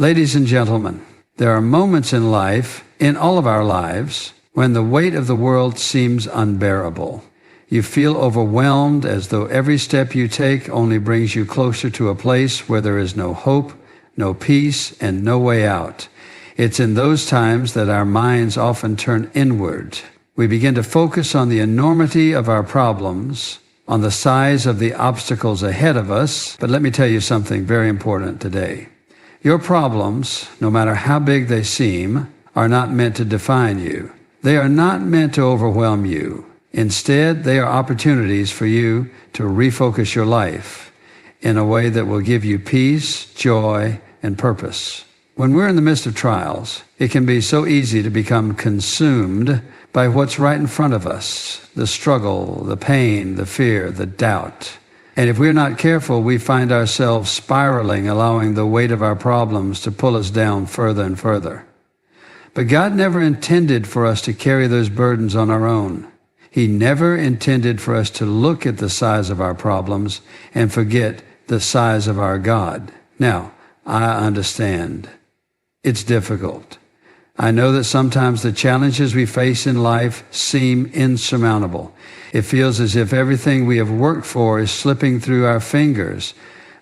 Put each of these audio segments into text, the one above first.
Ladies and gentlemen, there are moments in life, in all of our lives, when the weight of the world seems unbearable. You feel overwhelmed as though every step you take only brings you closer to a place where there is no hope, no peace, and no way out. It's in those times that our minds often turn inward. We begin to focus on the enormity of our problems, on the size of the obstacles ahead of us. But let me tell you something very important today. Your problems, no matter how big they seem, are not meant to define you. They are not meant to overwhelm you. Instead, they are opportunities for you to refocus your life in a way that will give you peace, joy, and purpose. When we're in the midst of trials, it can be so easy to become consumed by what's right in front of us, the struggle, the pain, the fear, the doubt. And if we're not careful, we find ourselves spiraling, allowing the weight of our problems to pull us down further and further. But God never intended for us to carry those burdens on our own. He never intended for us to look at the size of our problems and forget the size of our God. Now, I understand. It's difficult. I know that sometimes the challenges we face in life seem insurmountable. It feels as if everything we have worked for is slipping through our fingers,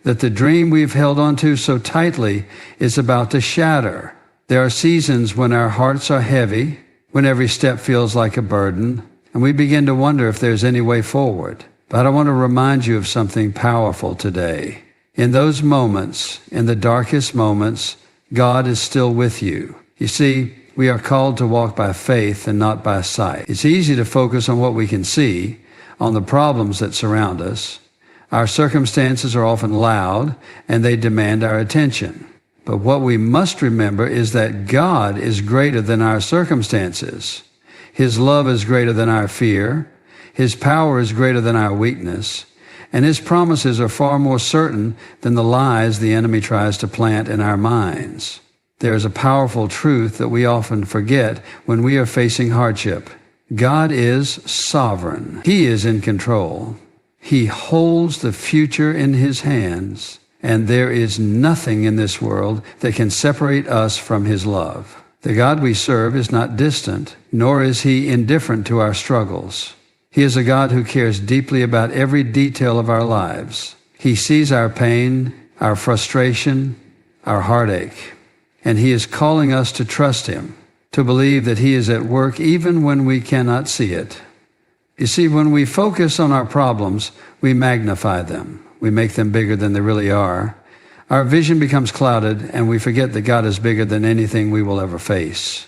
that the dream we've held onto so tightly is about to shatter. There are seasons when our hearts are heavy, when every step feels like a burden, and we begin to wonder if there's any way forward. But I want to remind you of something powerful today. In those moments, in the darkest moments, God is still with you. You see, we are called to walk by faith and not by sight. It's easy to focus on what we can see, on the problems that surround us. Our circumstances are often loud, and they demand our attention. But what we must remember is that God is greater than our circumstances. His love is greater than our fear. His power is greater than our weakness. And His promises are far more certain than the lies the enemy tries to plant in our minds. There is a powerful truth that we often forget when we are facing hardship. God is sovereign. He is in control. He holds the future in His hands, and there is nothing in this world that can separate us from His love. The God we serve is not distant, nor is He indifferent to our struggles. He is a God who cares deeply about every detail of our lives. He sees our pain, our frustration, our heartache. And He is calling us to trust Him, to believe that He is at work even when we cannot see it. You see, when we focus on our problems, we magnify them. We make them bigger than they really are. Our vision becomes clouded, and we forget that God is bigger than anything we will ever face.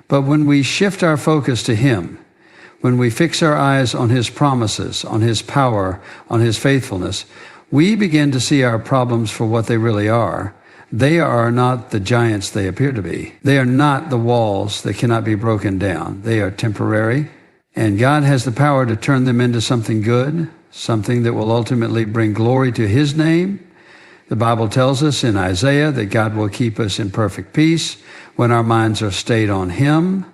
But when we shift our focus to Him, when we fix our eyes on His promises, on His power, on His faithfulness, we begin to see our problems for what they really are. They are not the giants they appear to be. They are not the walls that cannot be broken down. They are temporary, and God has the power to turn them into something good, something that will ultimately bring glory to His name. The Bible tells us in Isaiah that God will keep us in perfect peace when our minds are stayed on Him.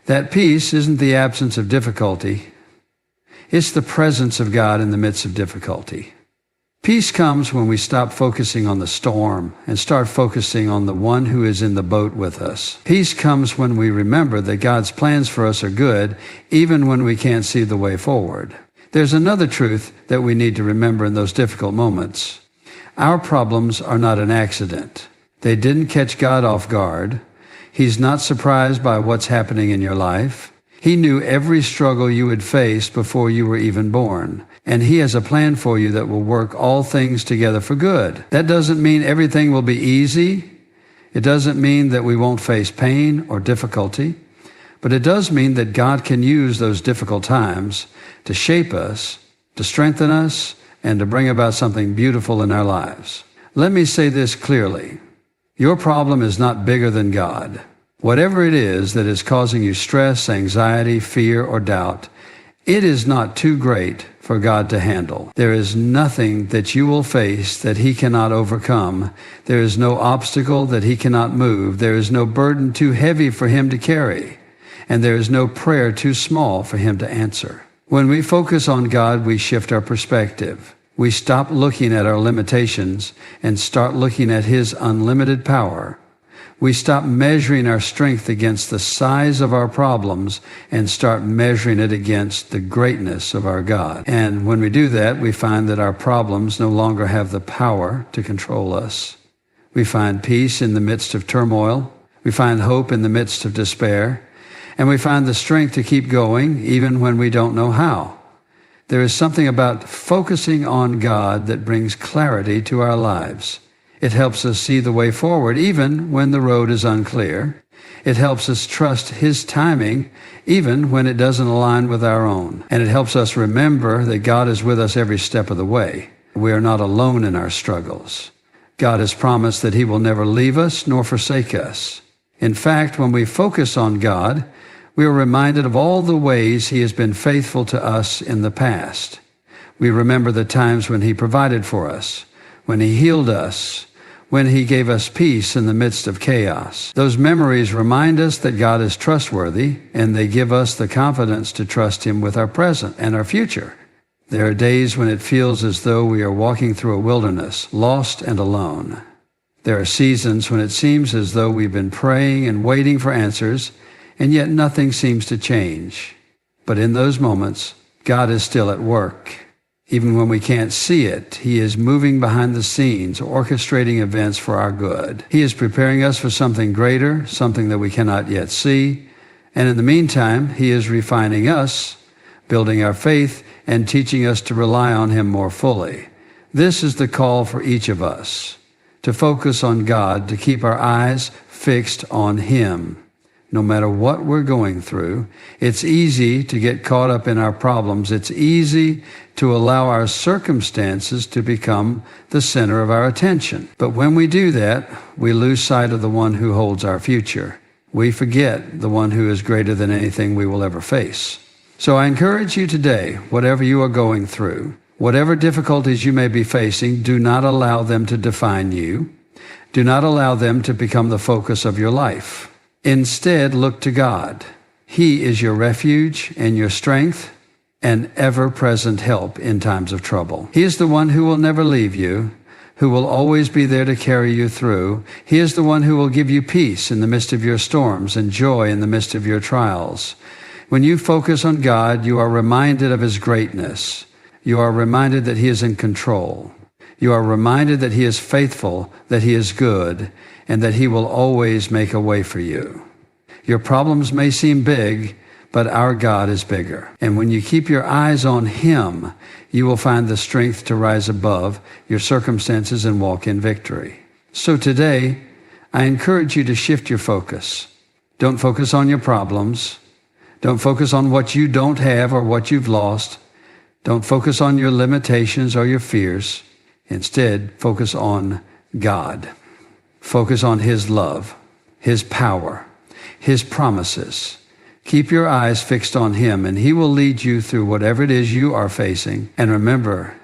That peace isn't the absence of difficulty. It's the presence of God in the midst of difficulty. Peace comes when we stop focusing on the storm and start focusing on the one who is in the boat with us. Peace comes when we remember that God's plans for us are good, even when we can't see the way forward. There's another truth that we need to remember in those difficult moments. Our problems are not an accident. They didn't catch God off guard. He's not surprised by what's happening in your life. He knew every struggle you would face before you were even born. And He has a plan for you that will work all things together for good. That doesn't mean everything will be easy. It doesn't mean that we won't face pain or difficulty. But it does mean that God can use those difficult times to shape us, to strengthen us, and to bring about something beautiful in our lives. Let me say this clearly. Your problem is not bigger than God. Whatever it is that is causing you stress, anxiety, fear, or doubt, it is not too great for God to handle. There is nothing that you will face that He cannot overcome. There is no obstacle that He cannot move. There is no burden too heavy for Him to carry. And there is no prayer too small for Him to answer. When we focus on God, we shift our perspective. We stop looking at our limitations and start looking at His unlimited power. We stop measuring our strength against the size of our problems and start measuring it against the greatness of our God. And when we do that, we find that our problems no longer have the power to control us. We find peace in the midst of turmoil. We find hope in the midst of despair. And we find the strength to keep going even when we don't know how. There is something about focusing on God that brings clarity to our lives. It helps us see the way forward even when the road is unclear. It helps us trust His timing even when it doesn't align with our own. And it helps us remember that God is with us every step of the way. We are not alone in our struggles. God has promised that He will never leave us nor forsake us. In fact, when we focus on God, we are reminded of all the ways He has been faithful to us in the past. We remember the times when He provided for us, when He healed us, when He gave us peace in the midst of chaos. Those memories remind us that God is trustworthy, and they give us the confidence to trust Him with our present and our future. There are days when it feels as though we are walking through a wilderness, lost and alone. There are seasons when it seems as though we've been praying and waiting for answers, and yet nothing seems to change. But in those moments, God is still at work. Even when we can't see it, He is moving behind the scenes, orchestrating events for our good. He is preparing us for something greater, something that we cannot yet see. And in the meantime, He is refining us, building our faith, and teaching us to rely on Him more fully. This is the call for each of us, to focus on God, to keep our eyes fixed on Him. No matter what we're going through, it's easy to get caught up in our problems. It's easy to allow our circumstances to become the center of our attention. But when we do that, we lose sight of the one who holds our future. We forget the one who is greater than anything we will ever face. So I encourage you today, whatever you are going through, whatever difficulties you may be facing, do not allow them to define you. Do not allow them to become the focus of your life. Instead, look to God. He is your refuge and your strength and ever-present help in times of trouble. He is the one who will never leave you, who will always be there to carry you through. He is the one who will give you peace in the midst of your storms and joy in the midst of your trials. When you focus on God, you are reminded of His greatness. You are reminded that He is in control. You are reminded that He is faithful, that He is good, and that He will always make a way for you. Your problems may seem big, but our God is bigger. And when you keep your eyes on Him, you will find the strength to rise above your circumstances and walk in victory. So today, I encourage you to shift your focus. Don't focus on your problems. Don't focus on what you don't have or what you've lost. Don't focus on your limitations or your fears. Instead, focus on God. Focus on His love, His power, His promises. Keep your eyes fixed on Him, and He will lead you through whatever it is you are facing. And remember,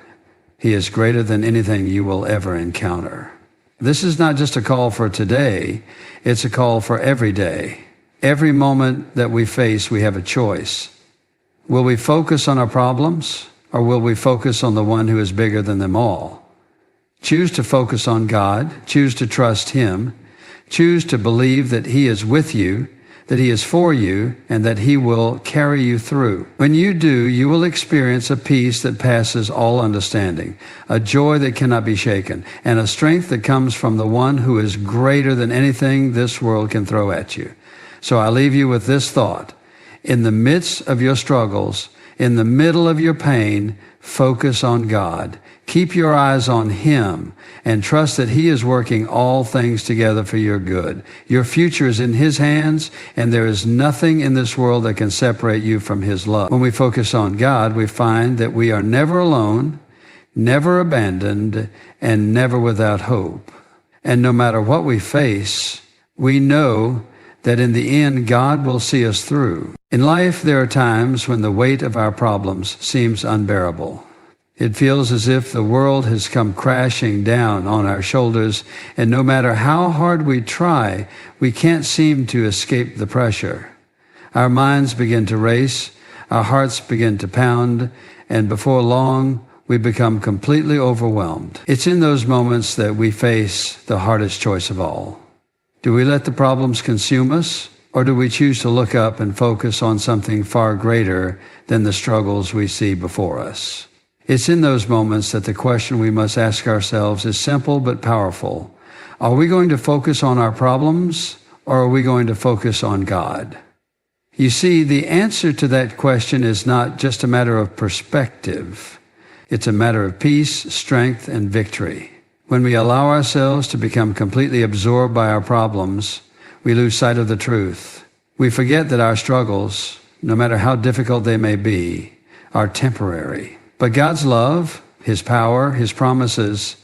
He is greater than anything you will ever encounter. This is not just a call for today, it's a call for every day. Every moment that we face, we have a choice. Will we focus on our problems, or will we focus on the one who is bigger than them all? Choose to focus on God. Choose to trust Him. Choose to believe that He is with you, that He is for you, and that He will carry you through. When you do, you will experience a peace that passes all understanding, a joy that cannot be shaken, and a strength that comes from the one who is greater than anything this world can throw at you. So I leave you with this thought. In the midst of your struggles, in the middle of your pain, focus on God. Keep your eyes on Him and trust that He is working all things together for your good. Your future is in His hands, and there is nothing in this world that can separate you from His love. When we focus on God, we find that we are never alone, never abandoned, and never without hope. And no matter what we face, we know that in the end, God will see us through. In life, there are times when the weight of our problems seems unbearable. It feels as if the world has come crashing down on our shoulders, and no matter how hard we try, we can't seem to escape the pressure. Our minds begin to race, our hearts begin to pound, and before long, we become completely overwhelmed. It's in those moments that we face the hardest choice of all. Do we let the problems consume us, or do we choose to look up and focus on something far greater than the struggles we see before us? It's in those moments that the question we must ask ourselves is simple but powerful. Are we going to focus on our problems, or are we going to focus on God? You see, the answer to that question is not just a matter of perspective. It's a matter of peace, strength, and victory. When we allow ourselves to become completely absorbed by our problems, we lose sight of the truth. We forget that our struggles, no matter how difficult they may be, are temporary. But God's love, His power, His promises,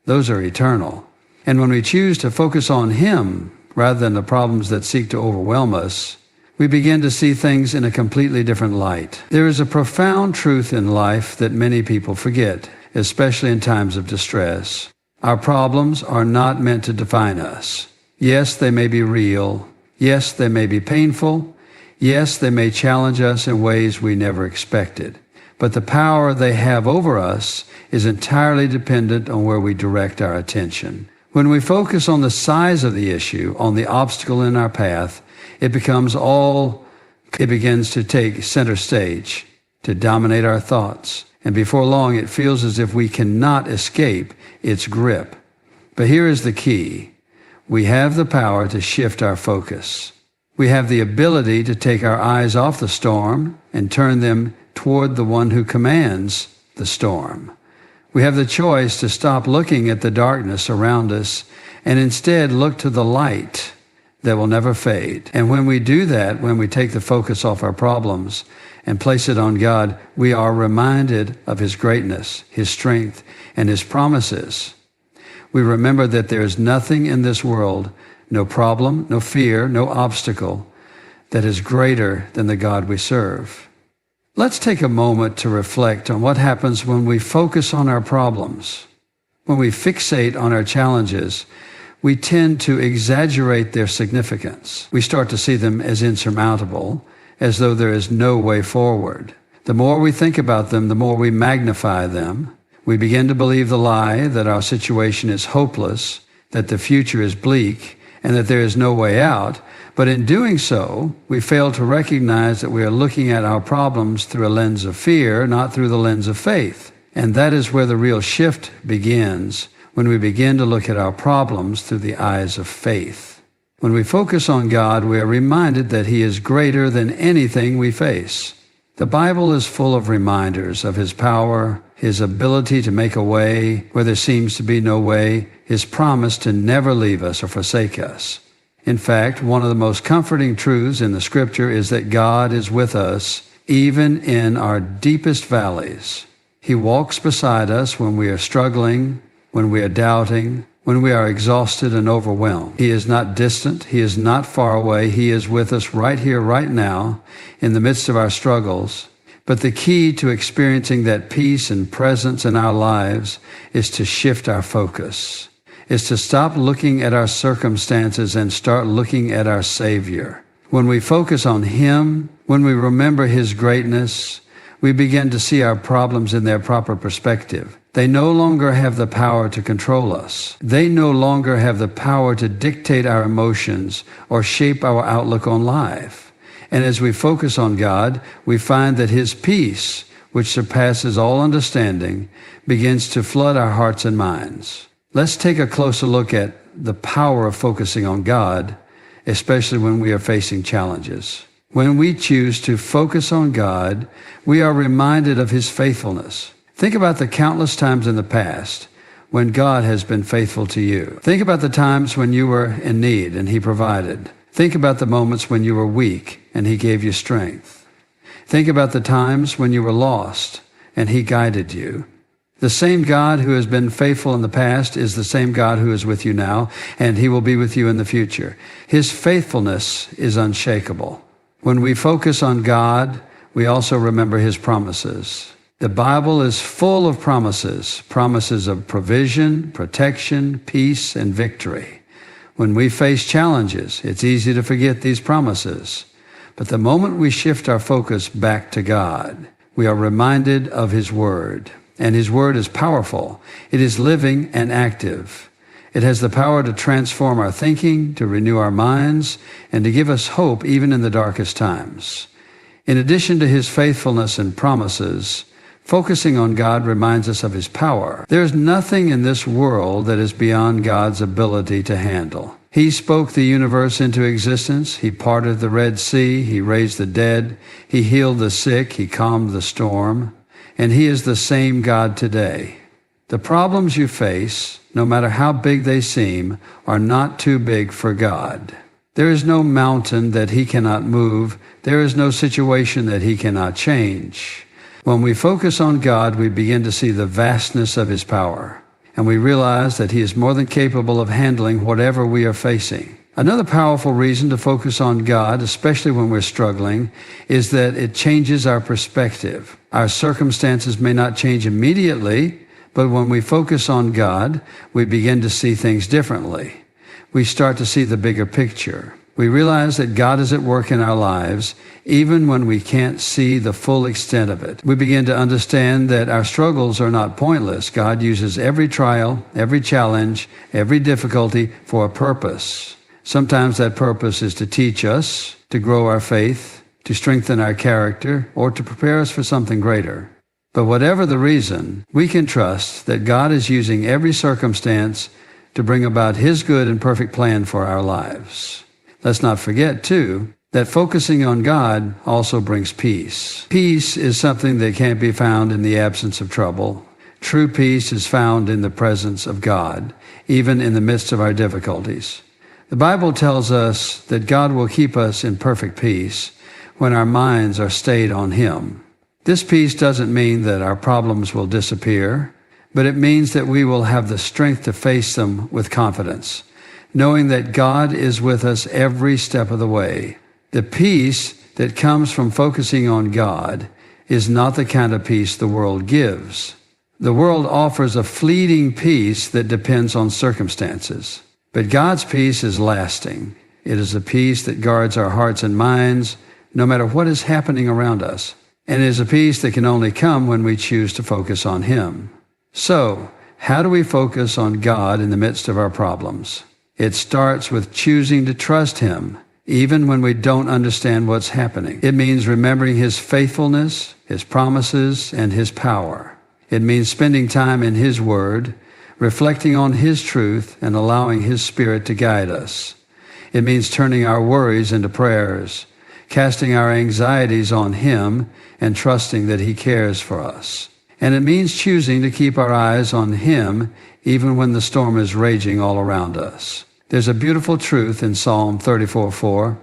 those are eternal. And when we choose to focus on Him rather than the problems that seek to overwhelm us, we begin to see things in a completely different light. There is a profound truth in life that many people forget, especially in times of distress. Our problems are not meant to define us. Yes, they may be real. Yes, they may be painful. Yes, they may challenge us in ways we never expected. But the power they have over us is entirely dependent on where we direct our attention. When we focus on the size of the issue, on the obstacle in our path, it begins to take center stage, to dominate our thoughts. And before long, it feels as if we cannot escape its grip. But here is the key. We have the power to shift our focus. We have the ability to take our eyes off the storm and turn them toward the one who commands the storm. We have the choice to stop looking at the darkness around us and instead look to the light that will never fade. And when we do that, when we take the focus off our problems and place it on God, we are reminded of His greatness, His strength, and His promises. We remember that there is nothing in this world, no problem, no fear, no obstacle, that is greater than the God we serve. Let's take a moment to reflect on what happens when we focus on our problems. When we fixate on our challenges, we tend to exaggerate their significance. We start to see them as insurmountable, as though there is no way forward. The more we think about them, the more we magnify them. We begin to believe the lie that our situation is hopeless, that the future is bleak, and that there is no way out. But in doing so, we fail to recognize that we are looking at our problems through a lens of fear, not through the lens of faith. And that is where the real shift begins, when we begin to look at our problems through the eyes of faith. When we focus on God, we are reminded that He is greater than anything we face. The Bible is full of reminders of His power, His ability to make a way where there seems to be no way, His promise to never leave us or forsake us. In fact, one of the most comforting truths in the Scripture is that God is with us even in our deepest valleys. He walks beside us when we are struggling, when we are doubting, when we are exhausted and overwhelmed. He is not distant. He is not far away. He is with us right here, right now, in the midst of our struggles. But the key to experiencing that peace and presence in our lives is to shift our focus, is to stop looking at our circumstances and start looking at our Savior. When we focus on Him, when we remember His greatness, we begin to see our problems in their proper perspective. They no longer have the power to control us. They no longer have the power to dictate our emotions or shape our outlook on life. And as we focus on God, we find that His peace, which surpasses all understanding, begins to flood our hearts and minds. Let's take a closer look at the power of focusing on God, especially when we are facing challenges. When we choose to focus on God, we are reminded of His faithfulness. Think about the countless times in the past when God has been faithful to you. Think about the times when you were in need and He provided. Think about the moments when you were weak and He gave you strength. Think about the times when you were lost and He guided you. The same God who has been faithful in the past is the same God who is with you now, and He will be with you in the future. His faithfulness is unshakable. When we focus on God, we also remember His promises. The Bible is full of promises, promises of provision, protection, peace, and victory. When we face challenges, it's easy to forget these promises. But the moment we shift our focus back to God, we are reminded of His Word. and His Word is powerful. It is living and active. It has the power to transform our thinking, to renew our minds, and to give us hope even in the darkest times. In addition to His faithfulness and promises, focusing on God reminds us of His power. There is nothing in this world that is beyond God's ability to handle. He spoke the universe into existence. He parted the Red Sea. He raised the dead. He healed the sick. He calmed the storm. And He is the same God today. The problems you face, no matter how big they seem, are not too big for God. There is no mountain that He cannot move. There is no situation that He cannot change. When we focus on God, we begin to see the vastness of His power, and we realize that He is more than capable of handling whatever we are facing. Another powerful reason to focus on God, especially when we're struggling, is that it changes our perspective. Our circumstances may not change immediately, but when we focus on God, we begin to see things differently. We start to see the bigger picture. We realize that God is at work in our lives, even when we can't see the full extent of it. We begin to understand that our struggles are not pointless. God uses every trial, every challenge, every difficulty for a purpose. Sometimes that purpose is to teach us, to grow our faith, to strengthen our character, or to prepare us for something greater. But whatever the reason, we can trust that God is using every circumstance to bring about His good and perfect plan for our lives. Let's not forget, too, that focusing on God also brings peace. Peace is something that can't be found in the absence of trouble. True peace is found in the presence of God, even in the midst of our difficulties. The Bible tells us that God will keep us in perfect peace when our minds are stayed on Him. This peace doesn't mean that our problems will disappear, but it means that we will have the strength to face them with confidence, knowing that God is with us every step of the way. The peace that comes from focusing on God is not the kind of peace the world gives. The world offers a fleeting peace that depends on circumstances. But God's peace is lasting. It is a peace that guards our hearts and minds, no matter what is happening around us. And it is a peace that can only come when we choose to focus on Him. So, how do we focus on God in the midst of our problems? It starts with choosing to trust Him, even when we don't understand what's happening. It means remembering His faithfulness, His promises, and His power. It means spending time in His Word, reflecting on His truth, and allowing His Spirit to guide us. It means turning our worries into prayers, casting our anxieties on Him, and trusting that He cares for us. And it means choosing to keep our eyes on Him even when the storm is raging all around us. There's a beautiful truth in Psalm 34:4.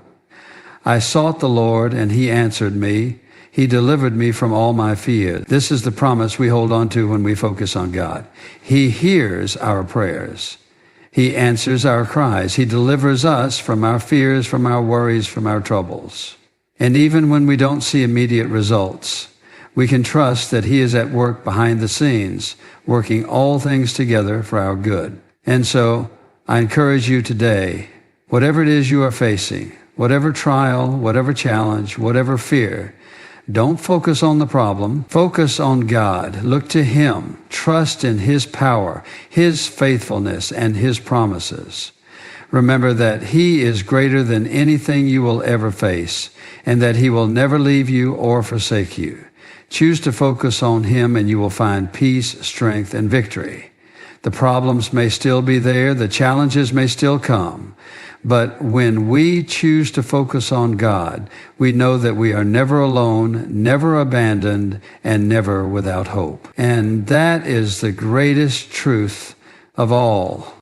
I sought the Lord, and He answered me. He delivered me from all my fears. This is the promise we hold on to when we focus on God. He hears our prayers. He answers our cries. He delivers us from our fears, from our worries, from our troubles. And even when we don't see immediate results, we can trust that He is at work behind the scenes, working all things together for our good. And so, I encourage you today, whatever it is you are facing, whatever trial, whatever challenge, whatever fear, don't focus on the problem. Focus on God. Look to Him. Trust in His power, His faithfulness, and His promises. Remember that He is greater than anything you will ever face, and that He will never leave you or forsake you. Choose to focus on Him, and you will find peace, strength, and victory. The problems may still be there. The challenges may still come. But when we choose to focus on God, we know that we are never alone, never abandoned, and never without hope. And that is the greatest truth of all.